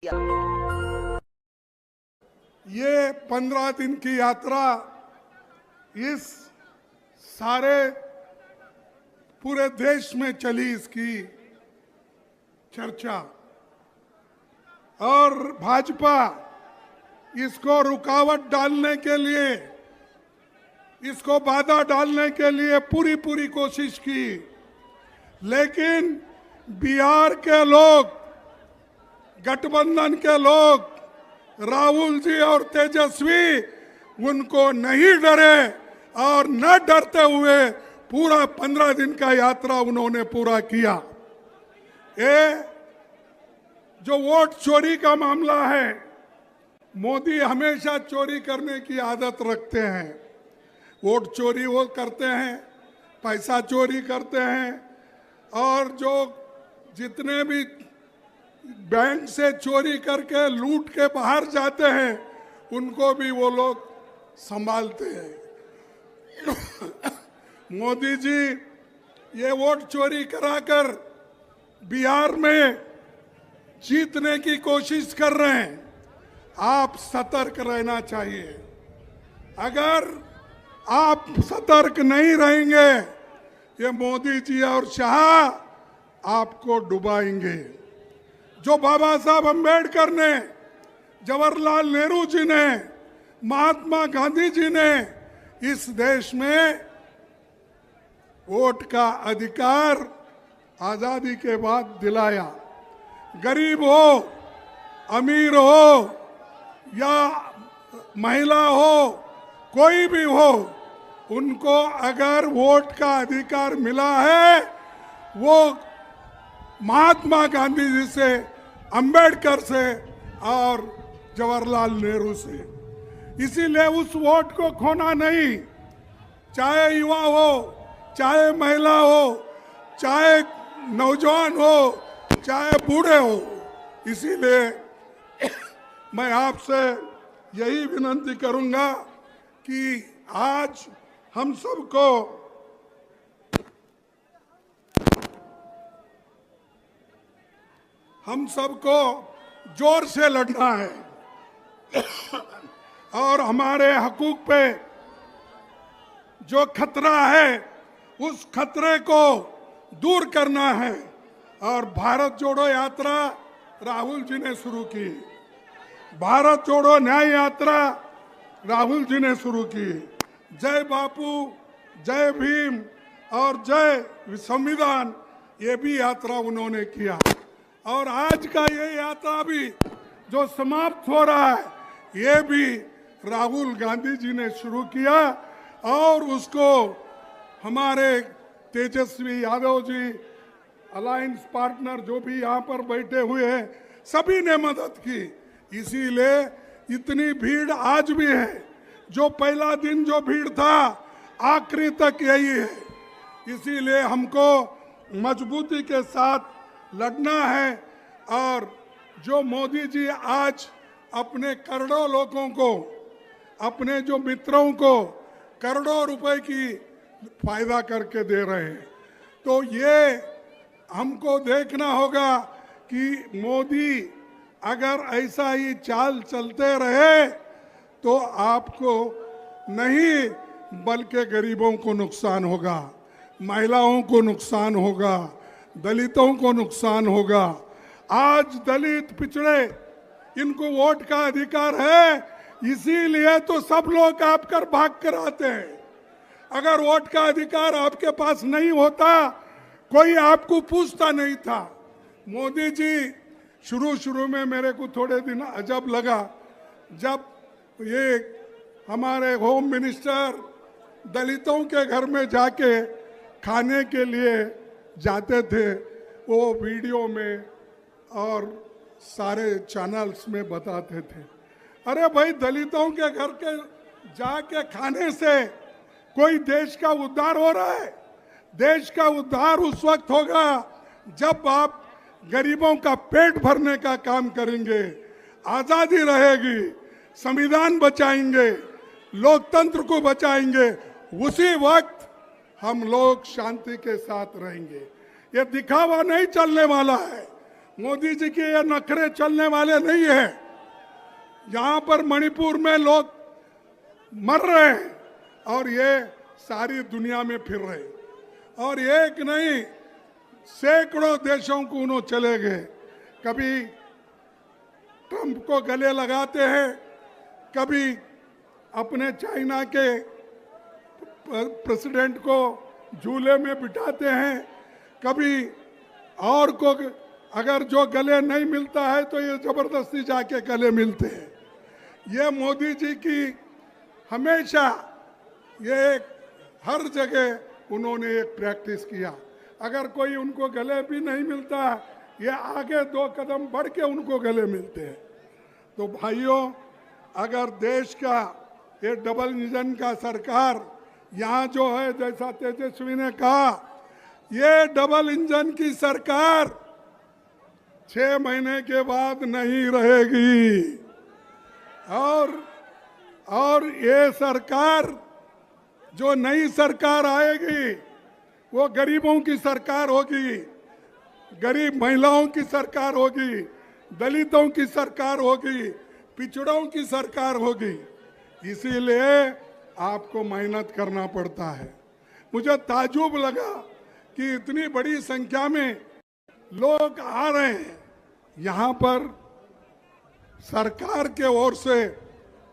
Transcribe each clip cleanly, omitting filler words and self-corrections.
ये 15 दिन की यात्रा इस सारे पूरे देश में चली, इसकी चर्चा, और भाजपा इसको रुकावट डालने के लिए, इसको बाधा डालने के लिए पूरी कोशिश की। लेकिन बिहार के लोग, गठबंधन के लोग, राहुल जी और तेजस्वी उनको नहीं डरे और न डरते हुए पूरा 15 दिन का यात्रा उन्होंने पूरा किया। ये जो वोट चोरी का मामला है, मोदी हमेशा चोरी करने की आदत रखते हैं। वोट चोरी वो करते हैं, पैसा चोरी करते हैं, और जो जितने भी बैंक से चोरी करके लूट के बाहर जाते हैं उनको भी वो लोग संभालते हैं। मोदी जी ये वोट चोरी कराकर बिहार में जीतने की कोशिश कर रहे हैं। आप सतर्क रहना चाहिए। अगर आप सतर्क नहीं रहेंगे, ये मोदी जी और शाह आपको डुबाएंगे। जो बाबा साहब अम्बेडकर ने, जवाहरलाल नेहरू जी ने, महात्मा गांधी जी ने इस देश में वोट का अधिकार आजादी के बाद दिलाया, गरीब हो, अमीर हो या महिला हो, कोई भी हो, उनको अगर वोट का अधिकार मिला है, वो महात्मा गांधी जी से, अंबेडकर से और जवाहरलाल नेहरू से। इसीलिए उस वोट को खोना नहीं, चाहे युवा हो, चाहे महिला हो, चाहे नौजवान हो, चाहे बूढ़े हो। इसीलिए मैं आपसे यही विनती करूंगा कि आज हम सबको जोर से लड़ना है और हमारे हकूक पे जो खतरा है उस खतरे को दूर करना है। और भारत जोड़ो यात्रा राहुल जी ने शुरू की, भारत जोड़ो न्याय यात्रा राहुल जी ने शुरू की। जय बापू, जय भीम और जय संविधान, ये भी यात्रा उन्होंने किया। और आज का ये यात्रा भी जो समाप्त हो रहा है, ये भी राहुल गांधी जी ने शुरू किया, और उसको हमारे तेजस्वी यादव जी, अलायंस पार्टनर जो भी यहाँ पर बैठे हुए हैं, सभी ने मदद की। इसीलिए इतनी भीड़ आज भी है। जो पहला दिन जो भीड़ था, आखिरी तक यही है। इसीलिए हमको मजबूती के साथ लड़ना है। और जो मोदी जी आज अपने करोड़ों लोगों को, अपने जो मित्रों को करोड़ों रुपए की फायदा करके दे रहे हैं, तो ये हमको देखना होगा कि मोदी अगर ऐसा ही चाल चलते रहे तो आपको नहीं बल्कि गरीबों को नुकसान होगा, महिलाओं को नुकसान होगा, दलितों को नुकसान होगा। आज दलित, पिछड़े, इनको वोट का अधिकार है, इसीलिए तो सब लोग आपकर भाग कर आते हैं। अगर वोट का अधिकार आपके पास नहीं होता, कोई आपको पूछता नहीं था। मोदी जी शुरू में मेरे को थोड़े दिन अजब लगा, जब ये हमारे होम मिनिस्टर दलितों के घर में जाके खाने के लिए जाते थे, वो वीडियो में और सारे चैनल्स में बताते थे। अरे भाई, दलितों के घर के जाके खाने से कोई देश का उद्धार हो रहा है? देश का उद्धार उस वक्त होगा जब आप गरीबों का पेट भरने का काम करेंगे, आजादी रहेगी, संविधान बचाएंगे, लोकतंत्र को बचाएंगे, उसी वक्त हम लोग शांति के साथ रहेंगे। ये दिखावा नहीं चलने वाला है। मोदी जी के ये नखरे चलने वाले नहीं है। यहां पर मणिपुर में लोग मर रहे हैं और ये सारी दुनिया में फिर रहे, और एक नहीं सैकड़ों देशों को उन्होंने चले गए। कभी ट्रंप को गले लगाते हैं, कभी अपने चाइना के प्रेसिडेंट को झूले में बिठाते हैं, कभी और को अगर जो गले नहीं मिलता है तो ये जबरदस्ती जाके गले मिलते हैं। ये मोदी जी की हमेशा ये हर जगह उन्होंने एक प्रैक्टिस किया। अगर कोई उनको गले भी नहीं मिलता, ये आगे 2 कदम बढ़ के उनको गले मिलते हैं। तो भाइयों, अगर देश का ये डबल इंजन का सरकार यहाँ जो है, जैसा तेजस्वी ने कहा, ये डबल इंजन की सरकार 6 महीने के बाद नहीं रहेगी। और ये सरकार, जो नई सरकार आएगी, वो गरीबों की सरकार होगी, गरीब महिलाओं की सरकार होगी, दलितों की सरकार होगी, पिछड़ों की सरकार होगी। इसीलिए आपको मेहनत करना पड़ता है। मुझे ताज्जुब लगा कि इतनी बड़ी संख्या में लोग आ रहे हैं। यहाँ पर सरकार के ओर से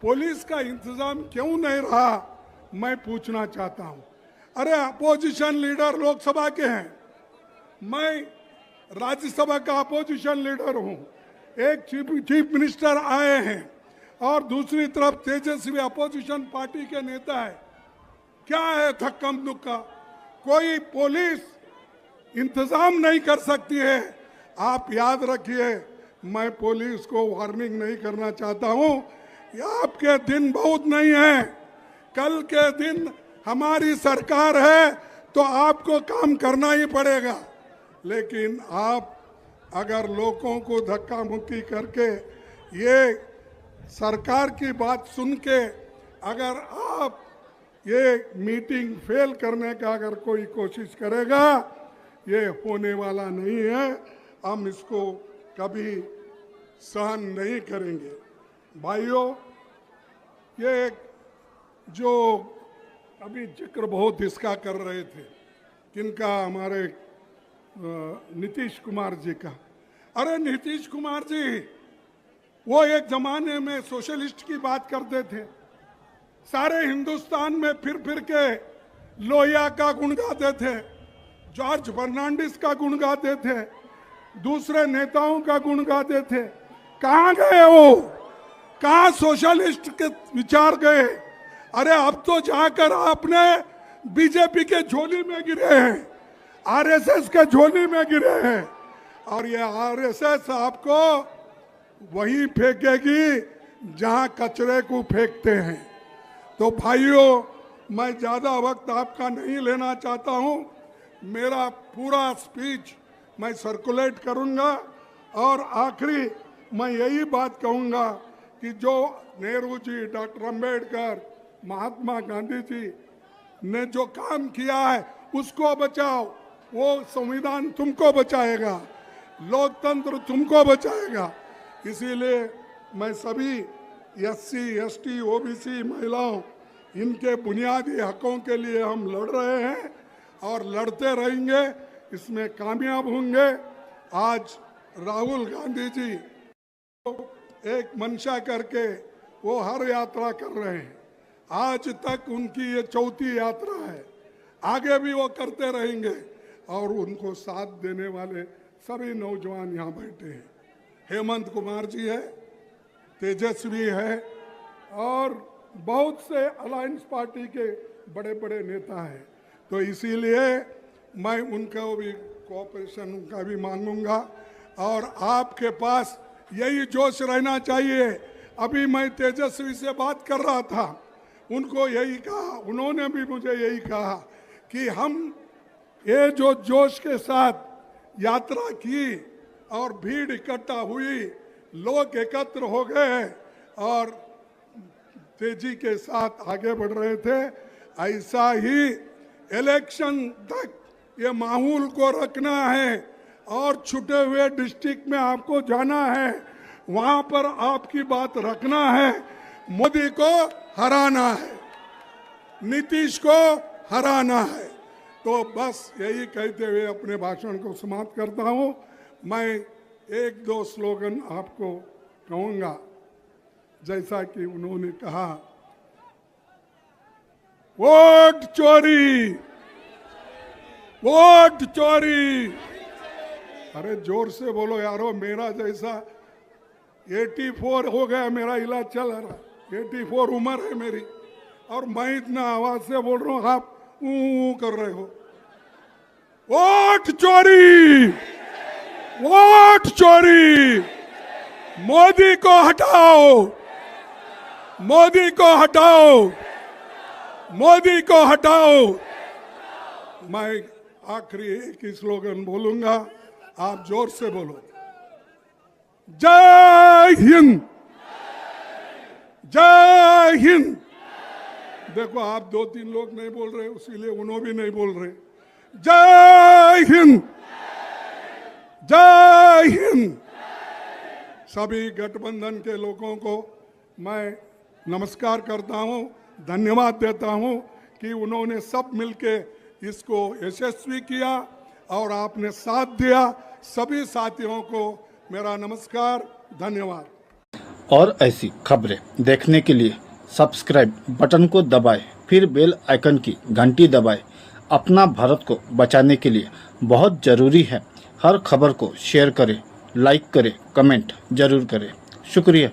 पुलिस का इंतजाम क्यों नहीं रहा, मैं पूछना चाहता हूँ। अरे अपोजिशन लीडर लोकसभा के हैं, मैं राज्यसभा का अपोजिशन लीडर हूँ। एक चीफ मिनिस्टर आए हैं और दूसरी तरफ तेजस्वी अपोजिशन पार्टी के नेता है। क्या है थक्कम दुक्का? कोई पुलिस इंतजाम नहीं कर सकती है। आप याद रखिए, मैं पुलिस को वार्निंग नहीं करना चाहता हूं। ये आपके दिन बहुत नहीं है, कल के दिन हमारी सरकार है तो आपको काम करना ही पड़ेगा। लेकिन आप अगर लोगों को धक्का मुक्की करके, ये सरकार की बात सुन के अगर आप ये मीटिंग फेल करने का अगर कोई कोशिश करेगा, ये होने वाला नहीं है। हम इसको कभी सहन नहीं करेंगे। भाइयों, ये जो अभी जिक्र बहुत इसका कर रहे थे, किनका, हमारे नीतीश कुमार जी का। अरे नीतीश कुमार जी, वो एक जमाने में सोशलिस्ट की बात करते थे, सारे हिंदुस्तान में फिर के लोहिया का गुण गाते थे, जॉर्ज फर्नांडिस का गुण गाते थे, दूसरे नेताओं का गुण गाते थे। कहाँ गए वो? कहाँ सोशलिस्ट के विचार गए? अरे अब तो जाकर आपने बीजेपी के झोली में गिरे हैं, आरएसएस के झोली में गिरे हैं, और ये आरएसएस आपको वही फेंकेगी जहां कचरे को फेंकते हैं। तो भाइयों, मैं ज्यादा वक्त आपका नहीं लेना चाहता हूं। मेरा पूरा स्पीच मैं सर्कुलेट करूंगा और आखिरी मैं यही बात कहूंगा कि जो नेहरू जी, डॉक्टर अंबेडकर, महात्मा गांधी जी ने जो काम किया है उसको बचाओ। वो संविधान तुमको बचाएगा, लोकतंत्र तुमको बचाएगा। इसीलिए मैं सभी एससी, एसटी, ओबीसी महिलाओं, इनके बुनियादी हकों के लिए हम लड़ रहे हैं और लड़ते रहेंगे, इसमें कामयाब होंगे। आज राहुल गांधी जी एक मंशा करके वो हर यात्रा कर रहे हैं। आज तक उनकी ये 4थी यात्रा है, आगे भी वो करते रहेंगे। और उनको साथ देने वाले सभी नौजवान यहाँ बैठे हैं। हेमंत कुमार जी है, तेजस्वी है, और बहुत से अलायंस पार्टी के बड़े बड़े नेता हैं। तो इसीलिए मैं उनका भी कोऑपरेशन उनका भी मांगूंगा, और आपके पास यही जोश रहना चाहिए। अभी मैं तेजस्वी से बात कर रहा था, उनको यही कहा, उन्होंने भी मुझे यही कहा कि हम ये जो जोश के साथ यात्रा की और भीड़ इकट्ठा हुई, लोग एकत्र हो गए और तेजी के साथ आगे बढ़ रहे थे, ऐसा ही इलेक्शन तक ये माहौल को रखना है और छूटे हुए डिस्ट्रिक्ट में आपको जाना है, वहां पर आपकी बात रखना है। मोदी को हराना है, नीतीश को हराना है। तो बस यही कहते हुए अपने भाषण को समाप्त करता हूं। मैं एक दो स्लोगन आपको कहूंगा, जैसा कि उन्होंने कहा, वोट चोरी, वोट चोरी। अरे जोर से बोलो यारो, मेरा जैसा 84 हो गया, मेरा इलाज चल रहा, 84 उम्र है मेरी, और मैं इतना आवाज से बोल रहा हूं, आप ऊ कर रहे हो। वोट चोरी, वोट चोरी, मोदी को हटाओ, मोदी को हटाओ, मोदी को हटाओ। मैं आखिरी एक ही स्लोगन बोलूंगा, आप जोर से बोलो, जय हिंद, जय हिंद। देखो आप 2-3 लोग नहीं बोल रहे, इसीलिए उन्होंने भी नहीं बोल रहे। जय हिंद, जय हिंद। सभी गठबंधन के लोगों को मैं नमस्कार करता हूं, धन्यवाद देता हूं कि उन्होंने सब मिलके इसको यशस्वी किया और आपने साथ दिया। सभी साथियों को मेरा नमस्कार, धन्यवाद। और ऐसी खबरें देखने के लिए सब्सक्राइब बटन को दबाएं, फिर बेल आइकन की घंटी दबाएं। अपना भारत को बचाने के लिए बहुत ज़रूरी है। हर खबर को शेयर करें, लाइक करें, कमेंट जरूर करें। शुक्रिया।